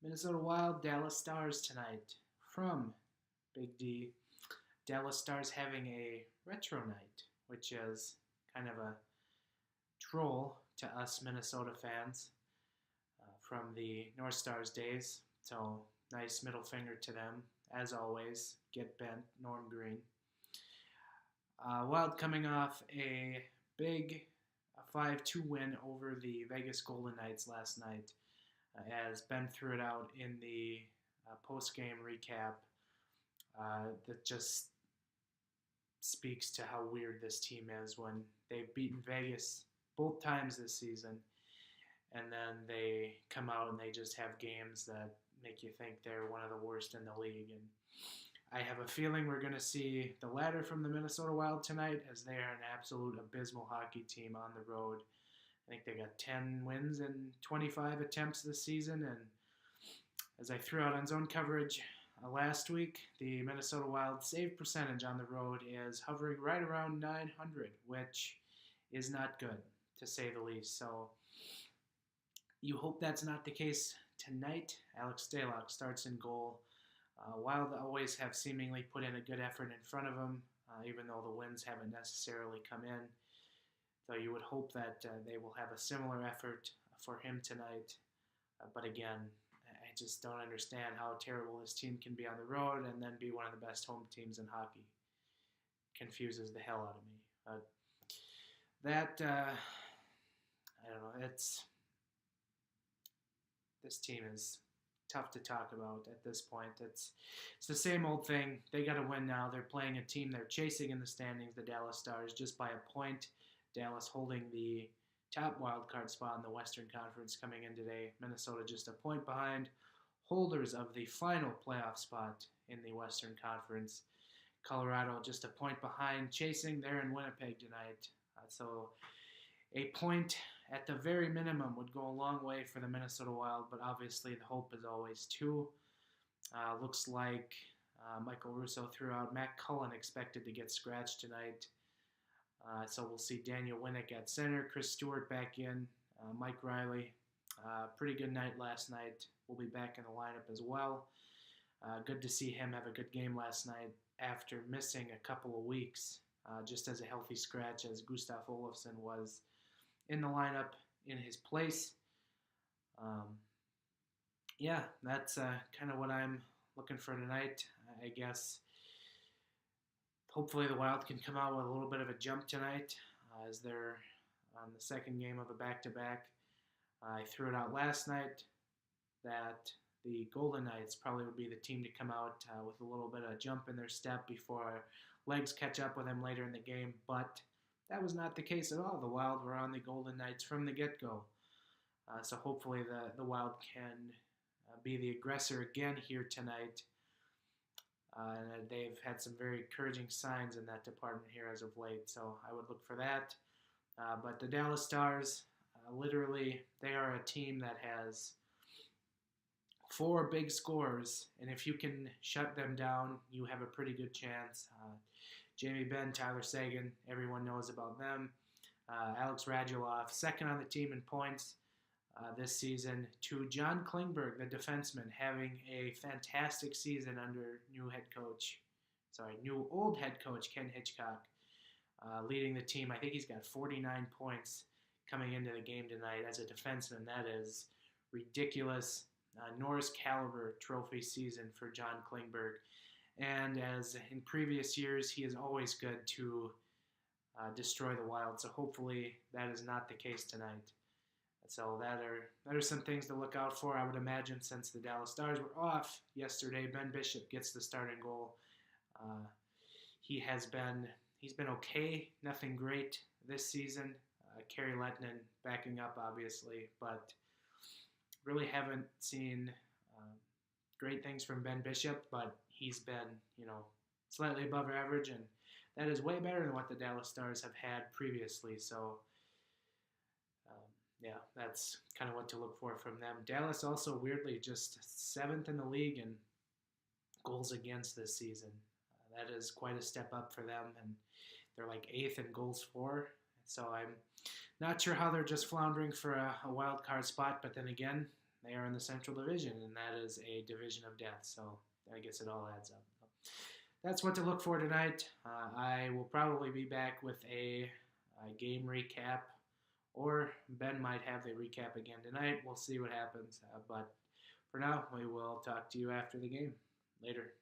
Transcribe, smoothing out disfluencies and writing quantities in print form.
Minnesota Wild, Dallas Stars tonight from Big D. Dallas Stars having a retro night, which is kind of a troll to us Minnesota fans from the North Stars days. So, nice middle finger to them. As always, get bent, Norm Green. Wild coming off a big 5-2 win over the Vegas Golden Knights last night. As Ben threw it out in the post-game recap, that just speaks to how weird this team is when they've beaten Vegas both times this season, and then they come out and they just have games that make you think they're one of the worst in the league. And I have a feeling we're going to see the latter from the Minnesota Wild tonight, as they are an absolute abysmal hockey team on the road. I think they got 10 wins in 25 attempts this season. And as I threw out on zone coverage last week, the Minnesota Wild save percentage on the road is hovering right around 900, which is not good, to say the least. So you hope that's not the case tonight. Alex Stalock starts in goal. Wild always have seemingly put in a good effort in front of them, even though the wins haven't necessarily come in. So you would hope that they will have a similar effort for him tonight. But again, I just don't understand how terrible this team can be on the road and then be one of the best home teams in hockey. Confuses the hell out of me. But that, I don't know, this team is tough to talk about at this point. It's the same old thing. They got to win now. They're playing a team they're chasing in the standings, the Dallas Stars, just by a point. Dallas holding the top wild card spot in the Western Conference coming in today. Minnesota just a point behind, holders of the final playoff spot in the Western Conference. Colorado just a point behind, chasing. They're in Winnipeg tonight. So a point at the very minimum would go a long way for the Minnesota Wild, but obviously the hope is always two. Looks like Michael Russo threw out Matt Cullen expected to get scratched tonight. So we'll see Daniel Winnick at center, Chris Stewart back in, Mike Riley. Pretty good night last night. We'll be back in the lineup as well. Good to see him have a good game last night after missing a couple of weeks, just as a healthy scratch, as Gustav Olofsson was in the lineup in his place. Yeah, that's kind of what I'm looking for tonight, I guess. Hopefully the Wild can come out with a little bit of a jump tonight, as they're on the second game of a back-to-back. I threw it out last night that the Golden Knights probably would be the team to come out with a little bit of jump in their step before legs catch up with them later in the game, but that was not the case at all. The Wild were on the Golden Knights from the get-go. So hopefully the Wild can be the aggressor again here tonight. And they've had some very encouraging signs in that department here as of late, so I would look for that. But the Dallas Stars, literally, they are a team that has 4 big scores, and if you can shut them down, you have a pretty good chance. Jamie Benn, Tyler Seguin, everyone knows about them. Alex Radulov, second on the team in points this season, to John Klingberg, the defenseman, having a fantastic season under new old head coach Ken Hitchcock, leading the team. I think he's got 49 points coming into the game tonight as a defenseman. That is ridiculous. Norris caliber trophy season for John Klingberg. And as in previous years, he is always good to destroy the Wild. So hopefully that is not the case tonight. So that are some things to look out for. I would imagine since the Dallas Stars were off yesterday, Ben Bishop gets the starting goal. He's been okay, nothing great this season. Kerry Lettinen backing up, obviously, but really haven't seen great things from Ben Bishop. But he's been, slightly above average, and that is way better than what the Dallas Stars have had previously. So. Yeah, that's kind of what to look for from them. Dallas also weirdly just 7th in the league in goals against this season. That is quite a step up for them, and they're like 8th in goals for. So I'm not sure how they're just floundering for a wild card spot, but then again, they are in the Central Division, and that is a division of death. So I guess it all adds up. That's what to look for tonight. I will probably be back with a game recap, or Ben might have the recap again tonight. We'll see what happens. But for now, we will talk to you after the game. Later.